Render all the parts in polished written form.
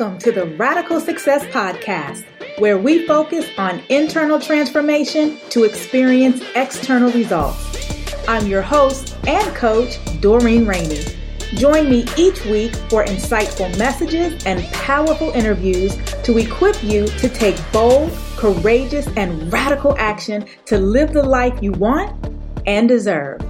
Welcome to the Radical Success Podcast, where we focus on internal transformation to experience external results. I'm your host and coach, Doreen Rainey. Join me each week for insightful messages and powerful interviews to equip you to take bold, courageous, and radical action to live the life you want and deserve.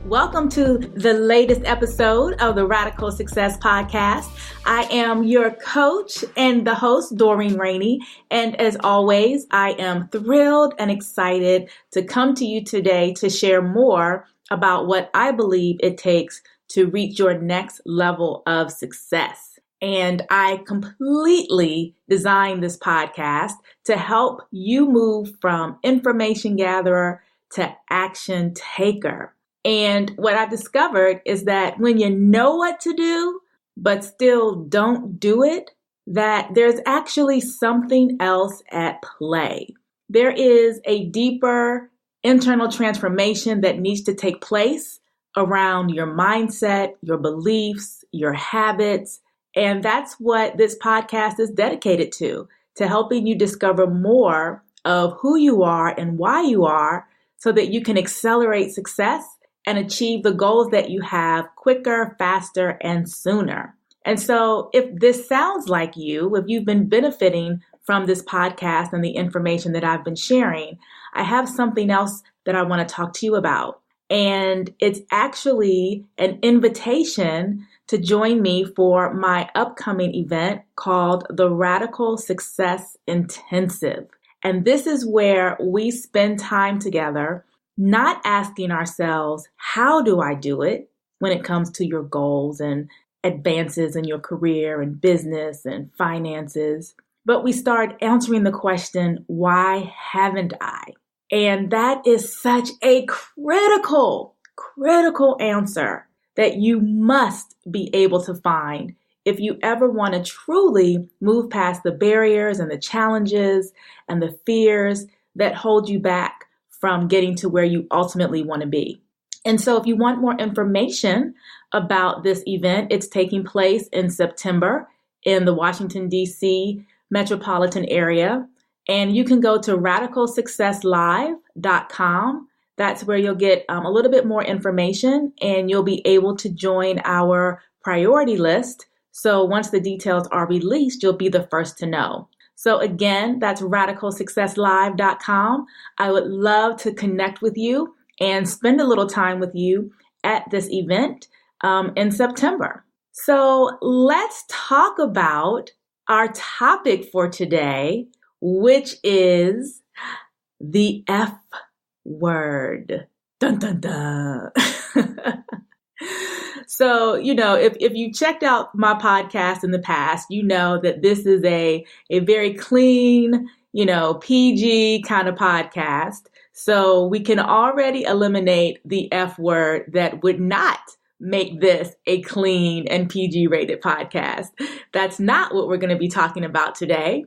Welcome to the latest episode of the Radical Success Podcast. I am your coach and the host, Doreen Rainey. And as always, I am thrilled and excited to come to you today to share more about what I believe it takes to reach your next level of success. And I completely designed this podcast to help you move from information gatherer to action taker. And what I've discovered is that when you know what to do, but still don't do it, that there's actually something else at play. There is a deeper internal transformation that needs to take place around your mindset, your beliefs, your habits. And that's what this podcast is dedicated to helping you discover more of who you are and why you are so that you can accelerate success and achieve the goals that you have quicker, faster, and sooner. And so if this sounds like you, if you've been benefiting from this podcast and the information that I've been sharing, I have something else that I want to talk to you about. And it's actually an invitation to join me for my upcoming event called the Radical Success Intensive. And this is where we spend time together not asking ourselves, how do I do it when it comes to your goals and advances in your career and business and finances, but we start answering the question, why haven't I? And that is such a critical answer that you must be able to find if you ever want to truly move past the barriers and the challenges and the fears that hold you back from getting to where you ultimately want to be. And so if you want more information about this event, it's taking place in September in the Washington, D.C. metropolitan area. And you can go to radicalsuccesslive.com. That's where you'll get a little bit more information and you'll be able to join our priority list. So once the details are released, you'll be the first to know. So again, that's radicalsuccesslive.com. I would love to connect with you and spend a little time with you at this event in September. So let's talk about our topic for today, which is the F word. Dun, dun, dun. So, if you checked out my podcast in the past, you know that this is a very clean, PG kind of podcast. So we can already eliminate the F word that would not make this a clean and PG rated podcast. That's not what we're going to be talking about today.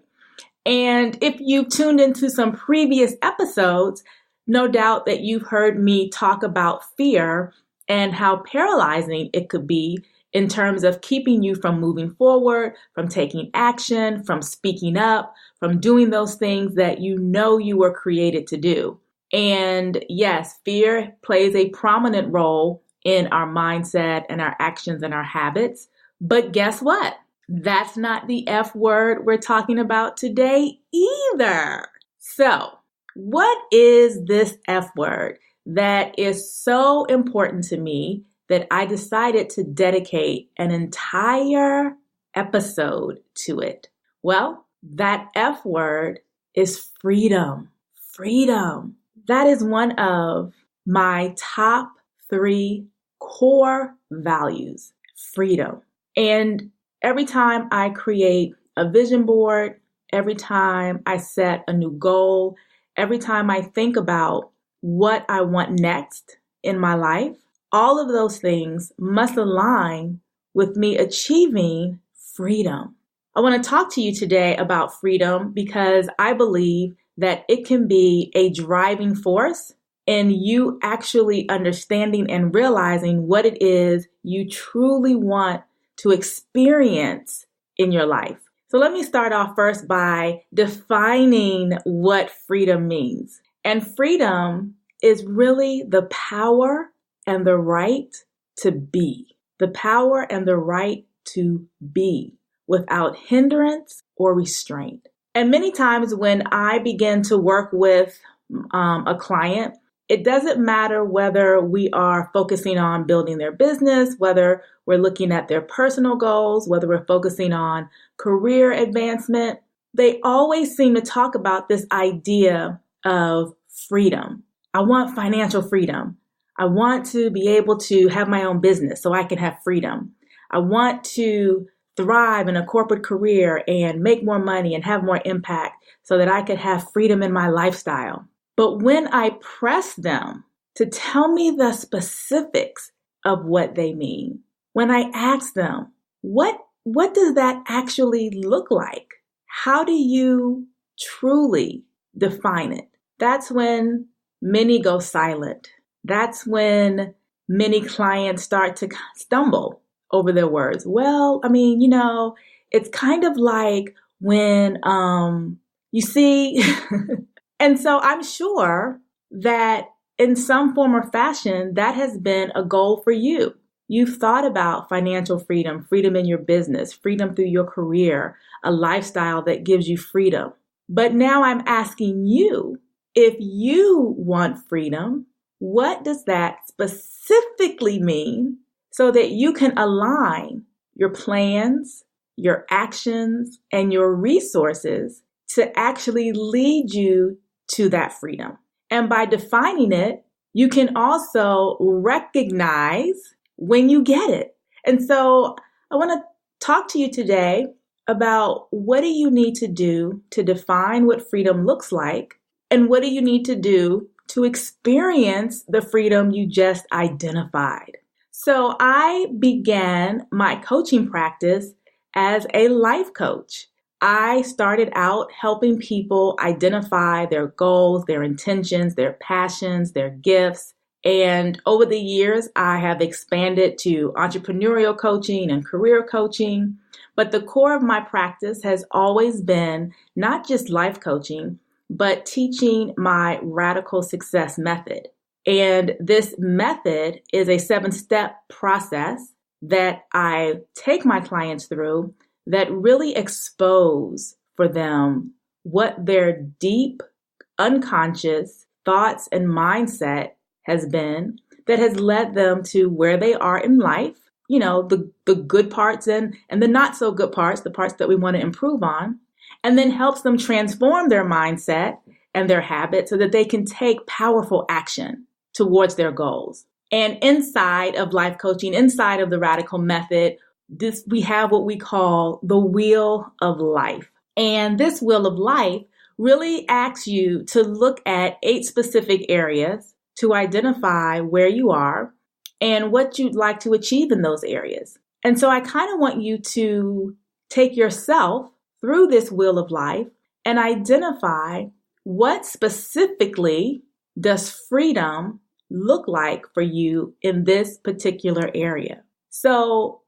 And if you've tuned into some previous episodes, no doubt that you've heard me talk about fear and how paralyzing it could be in terms of keeping you from moving forward, from taking action, from speaking up, from doing those things that you know you were created to do. And yes, fear plays a prominent role in our mindset and our actions and our habits. But guess what? That's not the F word we're talking about today either. So, what is this F word that is so important to me that I decided to dedicate an entire episode to it? Well, that F word is freedom. Freedom. That is one of my top 3 core values, freedom. And every time I create a vision board, every time I set a new goal, every time I think about what I want next in my life, all of those things must align with me achieving freedom. I want to talk to you today about freedom because I believe that it can be a driving force in you actually understanding and realizing what it is you truly want to experience in your life. So let me start off first by defining what freedom means. And freedom is really the power and the right to be. The power and the right to be without hindrance or restraint. And many times when I begin to work with a client, it doesn't matter whether we are focusing on building their business, whether we're looking at their personal goals, whether we're focusing on career advancement. They always seem to talk about this idea of freedom. I want financial freedom. I want to be able to have my own business so I can have freedom. I want to thrive in a corporate career and make more money and have more impact so that I could have freedom in my lifestyle. But when I press them to tell me the specifics of what they mean, when I ask them, what does that actually look like? How do you truly define it? That's when many go silent. That's when many clients start to stumble over their words. Well, it's kind of like when, you see, and so I'm sure that in some form or fashion, that has been a goal for you. You've thought about financial freedom, freedom in your business, freedom through your career, a lifestyle that gives you freedom. But now I'm asking you, if you want freedom, what does that specifically mean so that you can align your plans, your actions, and your resources to actually lead you to that freedom? And by defining it, you can also recognize when you get it. And so I want to talk to you today about what do you need to do to define what freedom looks like, and what do you need to do to experience the freedom you just identified. So I began my coaching practice as a life coach. I started out helping people identify their goals, their intentions, their passions, their gifts. And over the years, I have expanded to entrepreneurial coaching and career coaching. But the core of my practice has always been not just life coaching, but teaching my radical success method. And this method is a 7-step process that I take my clients through that really expose for them what their deep, unconscious thoughts and mindset has been that has led them to where they are in life, the good parts and the not so good parts, the parts that we want to improve on, and then helps them transform their mindset and their habits so that they can take powerful action towards their goals. And inside of life coaching, inside of the radical method, we have what we call the wheel of life. And this wheel of life really asks you to look at 8 specific areas to identify where you are and what you'd like to achieve in those areas. And so I kind of want you to take yourself through this wheel of life and identify what specifically does freedom look like for you in this particular area. So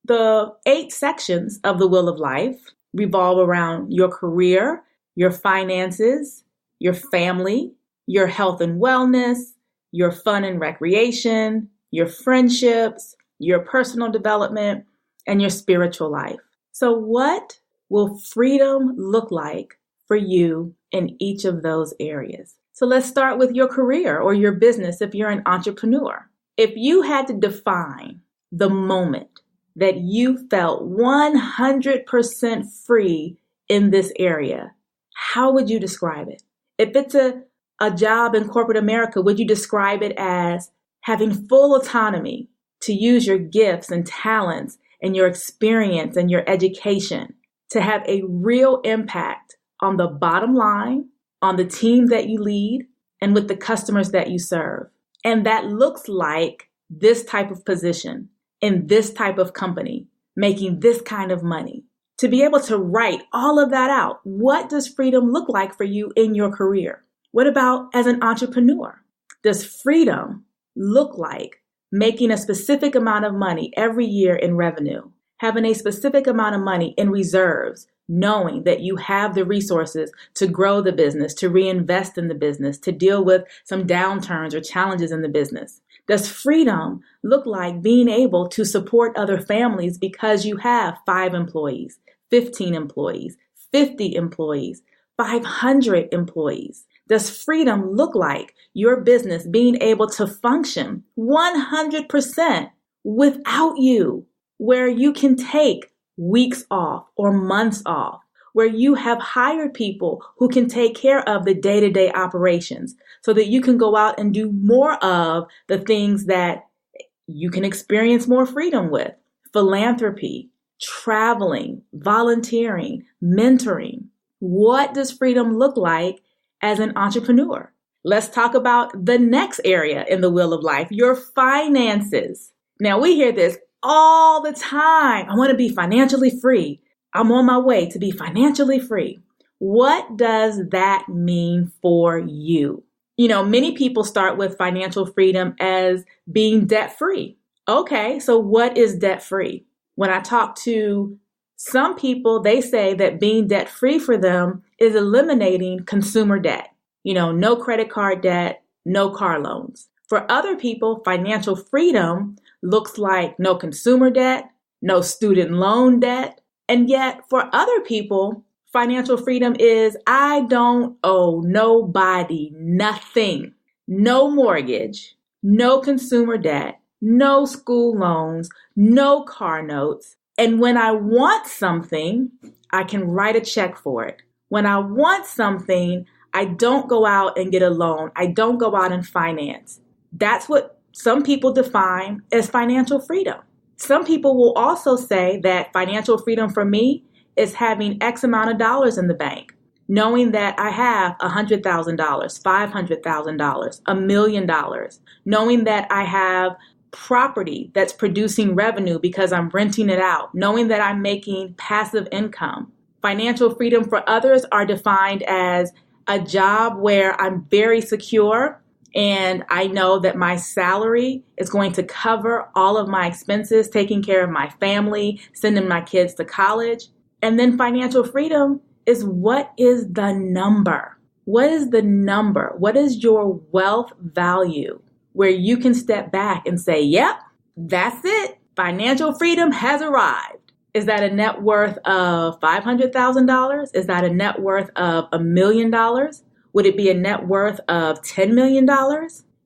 the 8 sections of the wheel of life revolve around your career, your finances, your family, your health and wellness, your fun and recreation, your friendships, your personal development, and your spiritual life. So what will freedom look like for you in each of those areas? So let's start with your career or your business if you're an entrepreneur. If you had to define the moment that you felt 100% free in this area, how would you describe it? If it's a job in corporate America, would you describe it as having full autonomy to use your gifts and talents and your experience and your education to have a real impact on the bottom line, on the team that you lead, and with the customers that you serve? And that looks like this type of position in this type of company, making this kind of money. To be able to write all of that out, what does freedom look like for you in your career? What about as an entrepreneur? Does freedom look like making a specific amount of money every year in revenue, Having a specific amount of money in reserves, knowing that you have the resources to grow the business, to reinvest in the business, to deal with some downturns or challenges in the business. Does freedom look like being able to support other families because you have 5 employees, 15 employees, 50 employees, 500 employees? Does freedom look like your business being able to function 100% without you, where you can take weeks off or months off, where you have hired people who can take care of the day-to-day operations so that you can go out and do more of the things that you can experience more freedom with? Philanthropy, traveling, volunteering, mentoring. What does freedom look like as an entrepreneur? Let's talk about the next area in the wheel of life, your finances. Now, we hear this all the time. I want to be financially free. I'm on my way to be financially free. What does that mean for you? Many people start with financial freedom as being debt-free. Okay, so what is debt-free? When I talk to some people, they say that being debt-free for them is eliminating consumer debt. No credit card debt, no car loans. For other people, financial freedom looks like no consumer debt, no student loan debt. And yet for other people, financial freedom is I don't owe nobody nothing. No mortgage, no consumer debt, no school loans, no car notes. And when I want something, I can write a check for it. When I want something, I don't go out and get a loan. I don't go out and finance. That's what some people define as financial freedom. Some people will also say that financial freedom for me is having X amount of dollars in the bank, knowing that I have $100,000, $500,000, $1 million, knowing that I have property that's producing revenue because I'm renting it out, knowing that I'm making passive income. Financial freedom for others are defined as a job where I'm very secure and I know that my salary is going to cover all of my expenses, taking care of my family, sending my kids to college. And then financial freedom is what is the number? What is the number? What is your wealth value where you can step back and say, yep, that's it. Financial freedom has arrived. Is that a net worth of $500,000? Is that a net worth of $1 million? Would it be a net worth of $10 million?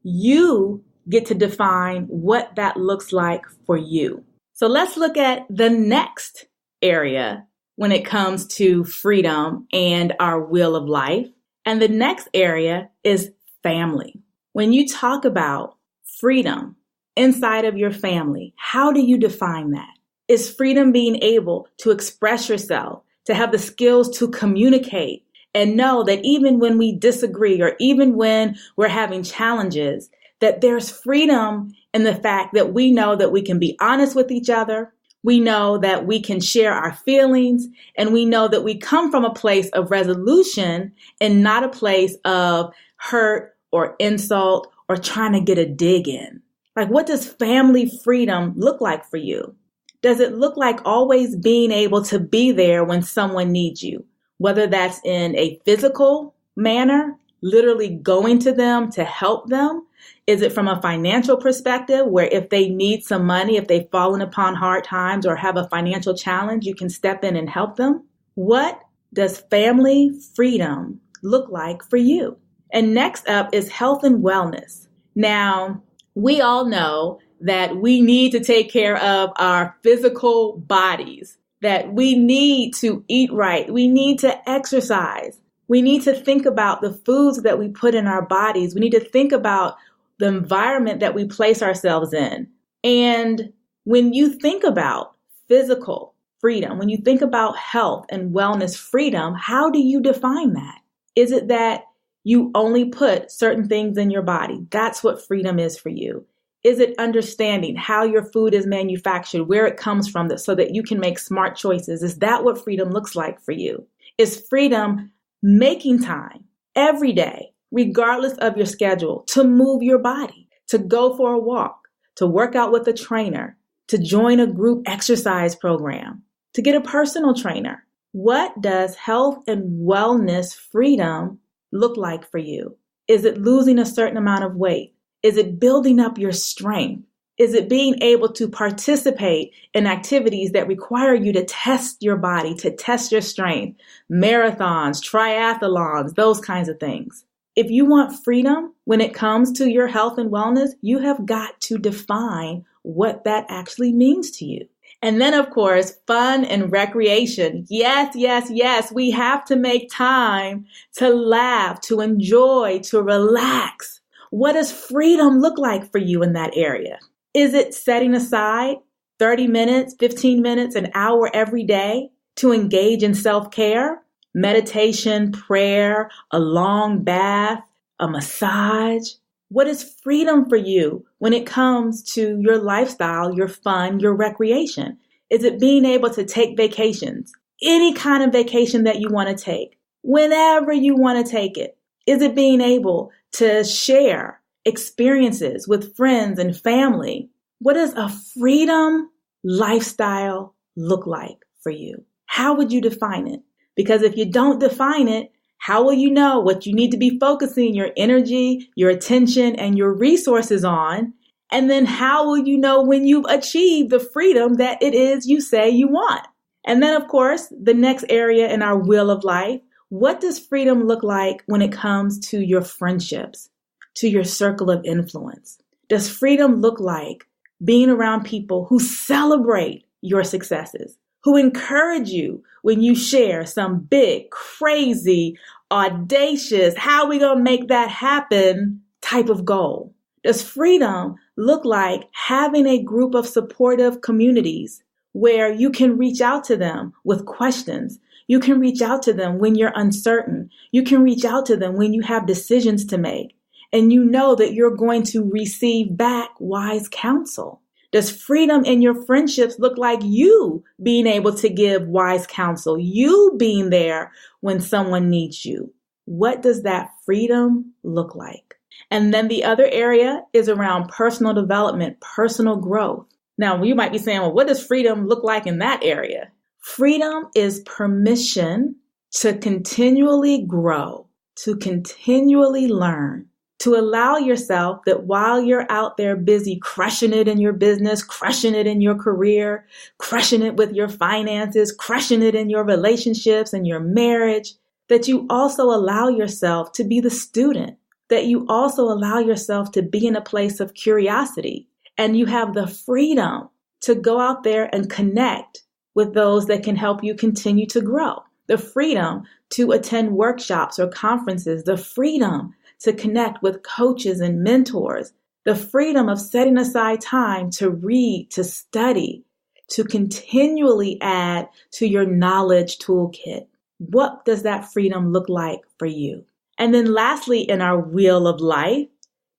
You get to define what that looks like for you. So let's look at the next area when it comes to freedom and our wheel of life. And the next area is family. When you talk about freedom inside of your family, how do you define that? Is freedom being able to express yourself, to have the skills to communicate, and know that even when we disagree or even when we're having challenges, that there's freedom in the fact that we know that we can be honest with each other. We know that we can share our feelings, and we know that we come from a place of resolution and not a place of hurt or insult or trying to get a dig in. Like, what does family freedom look like for you? Does it look like always being able to be there when someone needs you? Whether that's in a physical manner, literally going to them to help them? Is it from a financial perspective where if they need some money, if they've fallen upon hard times or have a financial challenge, you can step in and help them? What does family freedom look like for you? And next up is health and wellness. Now, we all know that we need to take care of our physical bodies, that we need to eat right. We need to exercise. We need to think about the foods that we put in our bodies. We need to think about the environment that we place ourselves in. And when you think about physical freedom, when you think about health and wellness freedom, how do you define that? Is it that you only put certain things in your body? That's what freedom is for you. Is it understanding how your food is manufactured, where it comes from, so that you can make smart choices? Is that what freedom looks like for you? Is freedom making time every day, regardless of your schedule, to move your body, to go for a walk, to work out with a trainer, to join a group exercise program, to get a personal trainer? What does health and wellness freedom look like for you? Is it losing a certain amount of weight? Is it building up your strength? Is it being able to participate in activities that require you to test your body, to test your strength, marathons, triathlons, those kinds of things? If you want freedom when it comes to your health and wellness, you have got to define what that actually means to you. And then, of course, fun and recreation. Yes, yes, yes. We have to make time to laugh, to enjoy, to relax. What does freedom look like for you in that area? Is it setting aside 30 minutes, 15 minutes, an hour every day to engage in self-care, meditation, prayer, a long bath, a massage? What is freedom for you when it comes to your lifestyle, your fun, your recreation? Is it being able to take vacations, any kind of vacation that you want to take, whenever you want to take it? Is it being able to share experiences with friends and family? What does a freedom lifestyle look like for you? How would you define it? Because if you don't define it, how will you know what you need to be focusing your energy, your attention, and your resources on? And then how will you know when you've achieved the freedom that it is you say you want? And then, of course, the next area in our wheel of life, what does freedom look like when it comes to your friendships, to your circle of influence? Does freedom look like being around people who celebrate your successes, who encourage you when you share some big, crazy, audacious, how are we going to make that happen type of goal? Does freedom look like having a group of supportive communities where you can reach out to them with questions? You can reach out to them when you're uncertain. You can reach out to them when you have decisions to make. And you know that you're going to receive back wise counsel. Does freedom in your friendships look like you being able to give wise counsel, you being there when someone needs you? What does that freedom look like? And then the other area is around personal development, personal growth. Now, you might be saying, well, what does freedom look like in that area? Freedom is permission to continually grow, to continually learn, to allow yourself that while you're out there busy crushing it in your business, crushing it in your career, crushing it with your finances, crushing it in your relationships and your marriage, that you also allow yourself to be the student, that you also allow yourself to be in a place of curiosity, and you have the freedom to go out there and connect with those that can help you continue to grow, the freedom to attend workshops or conferences, the freedom to connect with coaches and mentors, the freedom of setting aside time to read, to study, to continually add to your knowledge toolkit. What does that freedom look like for you? And then lastly, in our wheel of life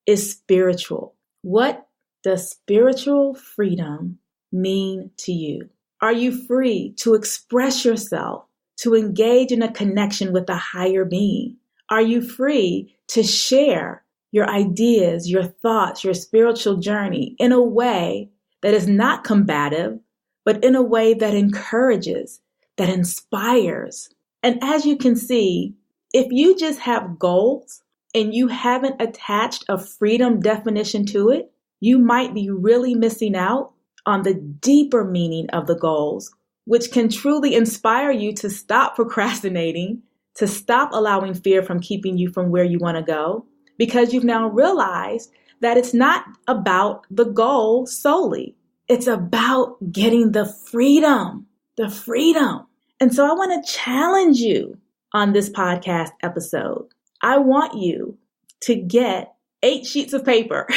is spiritual. What does spiritual freedom mean to you? Are you free to express yourself, to engage in a connection with a higher being? Are you free to share your ideas, your thoughts, your spiritual journey in a way that is not combative, but in a way that encourages, that inspires? And as you can see, if you just have goals and you haven't attached a freedom definition to it, you might be really missing out on the deeper meaning of the goals, which can truly inspire you to stop procrastinating, to stop allowing fear from keeping you from where you want to go, because you've now realized that it's not about the goal solely. It's about getting the freedom, the freedom. And so I want to challenge you on this podcast episode. I want you to get 8 sheets of paper,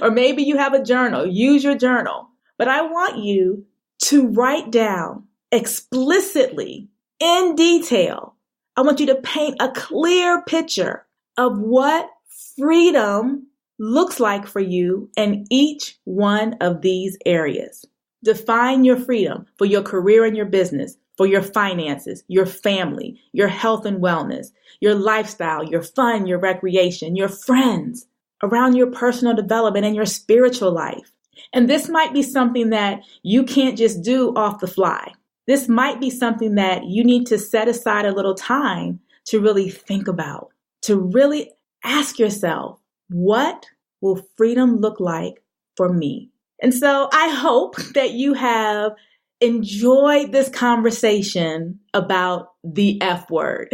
or maybe you have a journal, use your journal. But I want you to write down explicitly, in detail. I want you to paint a clear picture of what freedom looks like for you in each one of these areas. Define your freedom for your career and your business, for your finances, your family, your health and wellness, your lifestyle, your fun, your recreation, your friends, around your personal development and your spiritual life. And this might be something that you can't just do off the fly. This might be something that you need to set aside a little time to really think about, to really ask yourself, what will freedom look like for me? And so I hope that you have enjoyed this conversation about the F word.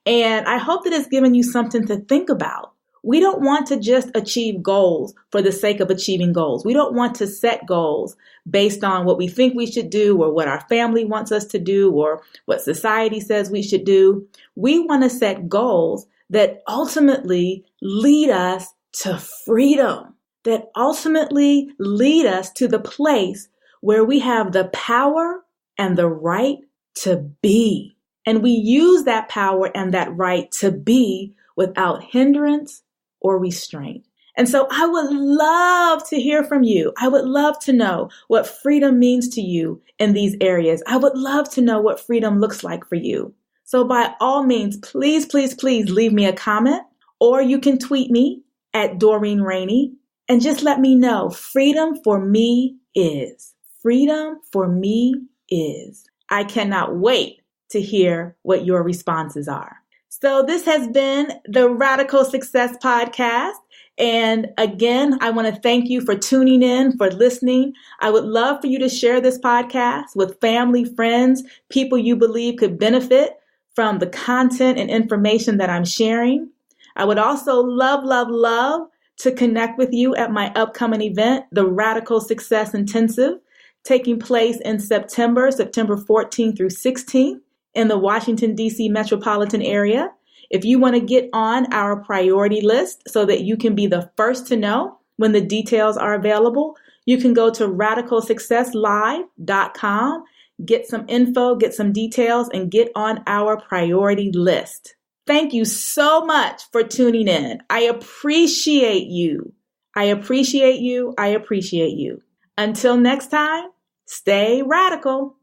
And I hope that it's given you something to think about. We don't want to just achieve goals for the sake of achieving goals. We don't want to set goals based on what we think we should do or what our family wants us to do or what society says we should do. We want to set goals that ultimately lead us to freedom, that ultimately lead us to the place where we have the power and the right to be. And we use that power and that right to be without hindrance or restraint. And so I would love to hear from you. I would love to know what freedom means to you in these areas. I would love to know what freedom looks like for you. So by all means, please, please, please leave me a comment, or you can tweet me at Doreen Rainey and just let me know. Freedom for me is. Freedom for me is. I cannot wait to hear what your responses are. So this has been the Radical Success Podcast. And again, I want to thank you for tuning in, for listening. I would love for you to share this podcast with family, friends, people you believe could benefit from the content and information that I'm sharing. I would also love to connect with you at my upcoming event, the Radical Success Intensive, taking place in September 14th through 16th in the Washington, D.C. metropolitan area. If you want to get on our priority list so that you can be the first to know when the details are available, you can go to radicalsuccesslive.com, get some info, get some details, and get on our priority list. Thank you so much for tuning in. I appreciate you. I appreciate you. I appreciate you. Until next time, stay radical.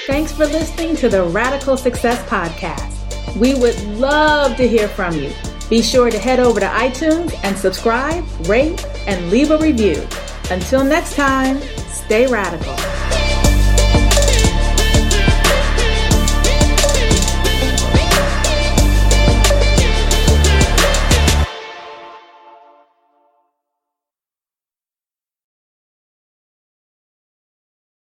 Thanks for listening to the Radical Success Podcast. We would love to hear from you. Be sure to head over to iTunes and subscribe, rate, and leave a review. Until next time, stay radical.